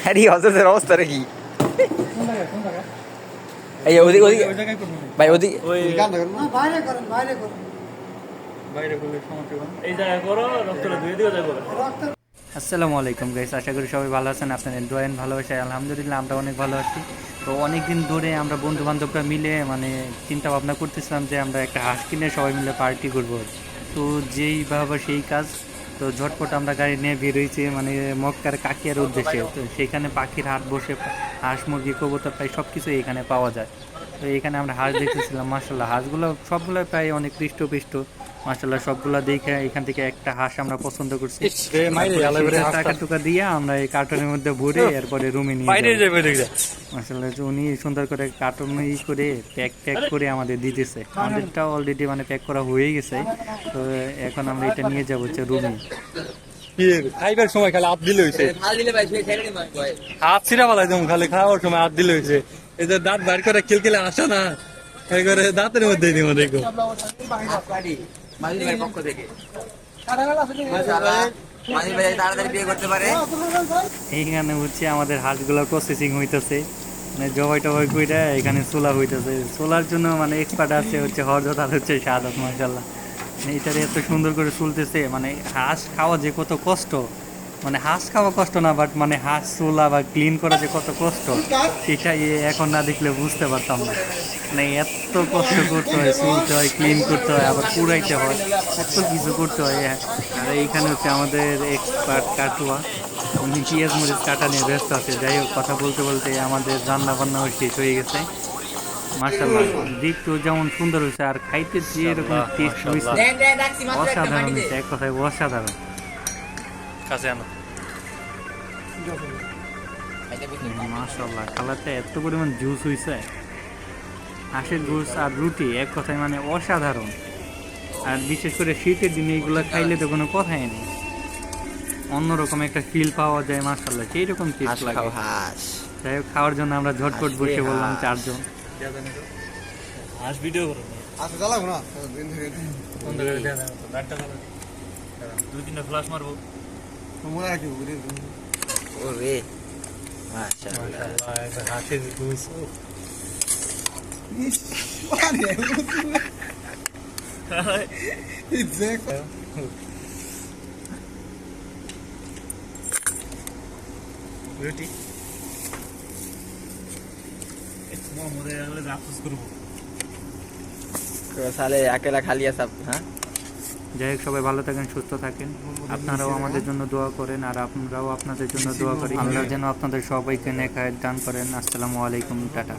হ্যাঁ হজরতের অবস্থা কি এই ওদিক ওদিক ভাই ওদিক বাইরে করেন বাইরে করেন বাইরে করলে সমস্যা এই জায়গায় করো রক্তটা ধুয়ে দিয়ে যাবো। আসসালামু আলাইকুম গাইস, আশা করি সবাই ভালো আছেন। আপনাদের দোয়া ভালোবাসায় আলহামদুলিল্লাহ আমরা অনেক ভালো আছি। তো অনেক দিন ধরে আমরা বন্ধু বান্ধবরা মিলে চিন্তা ভাবনা করতেছিলাম যে আমরা একটা হাঁস কিনে সবাই মিলে পার্টি করব। তো যেই ভাবা সেই কাজ। তো ঝটপট আমরা গাড়ি নিয়ে বেরোইছি মক্কার কাকিয়ার উদ্দেশ্যে। তো সেইখানে পাখির হাট বসে, হাঁস মুরগি কবুতর প্রায় সব কিছুই এখানে পাওয়া যায়। তো এখানে আমরা হাঁস দেখতেছিলাম, মাশাল্লাহ হাঁসগুলো সবগুলো প্রায় অনেক হৃষ্টপুষ্ট, মাশাল্লাহ সবগুলা দেখে এখান থেকে একটা হাঁস আমরা পছন্দ করছি। টাকা টুকা দিয়ে আমরা এই কার্টনের মধ্যে ভরে এরপরে রুমে নিয়ে মাশাল্লাহ উনি সুন্দর করে কার্টন করে প্যাক করে আমাদের দিতেছে। আমাদেরটা অলরেডি প্যাক করা হয়ে গেছে। তো এখন আমরা এটা নিয়ে যাবো হচ্ছে রুমে। খাইবার সময় খালি হাত দিলে হয়েছে, হাত ছিঁড়া ফেলাই দেবো খালি খাওয়ার সময় হাত দিলে হয়েছে। এই যে দাঁত বার করে খিলখিলে আসো না, এই করে দাঁতের মধ্যে দিব দেখো। এইখানে হচ্ছে আমাদের হাঁসগুলো প্রসেসিং হইতেছে, জবাই টবাই কইরা এখানে চুলা হইতেছে। চুলার জন্য এক্সপার্ট আছে হচ্ছে হরজত আর হচ্ছে শাহাদাত, মাশাআল্লাহ। এইটারে এত সুন্দর করে চলতেছে। হাঁস খাওয়া যে কত কষ্ট, হাঁস খাওয়া কষ্ট না, বাট হাঁস চুলা বা ক্লিন করা যে কত কষ্ট সেটা এখন না দেখলে বুঝতে পারতাম না। এত কষ্ট করতে হয়, চুলতে হয়, ক্লিন করতে হয়, আবার পুরাইতে হয়, কত কিছু করতে হয়। আর এইখানে হচ্ছে আমাদের এক্সপার্ট কাটুয়া, উনি পেঁয়াজ মরিচ কাটা নিয়ে ব্যস্ত আছে। যাই হোক, কথা বলতে বলতে আমাদের রান্না বান্নাও শেষ হয়ে গেছে। মাশাআল্লাহ দেখতে যেমন সুন্দর হয়েছে আর খাইতে যে এরকম টেস্ট হয়েছে, অসাধারণ হয়েছে, এক কথায় অসাধারণ। মাশাআল্লাহ কালারটা এত পরিমাণ জুস হয়েছে, হাঁসের জুস আর রুটি এক কথায় অসাধারণ। আর বিশেষ করে শীতের দিনে এইগুলো খাইলে তো কোনো কথাই নেই, অন্যরকম একটা ফিল পাওয়া যায়। মাশাআল্লাহ সেই রকম টেস্ট লাগে। যাই হোক, খাওয়ার জন্য আমরা ঝটপট বসে বললাম চারজন। হাঁস ভিডিও করো আচ্ছা চালাবো না বন্ধ করে দেয়া যাবে তো, লাইটটা চালাও, দুই তিনটা ফ্ল্যাশ মারবো। মনে রাখি ওরে মাশাআল্লাহ হাঁসের জুস রুটি মরে গেলে আফসোস করবো সালে একেলা খালি আছে। হ্যাঁ, যাই হোক সবাই ভালো থাকেন, সুস্থ থাকেন। আপনারাও আমাদের জন্য দোয়া করেন আর আপনারাও আপনাদের জন্য দোয়া করেন। আল্লাহ যেন আপনাদের সবাইকে নেক হায়াত দান করেন। আসসালামু আলাইকুম, টাটা।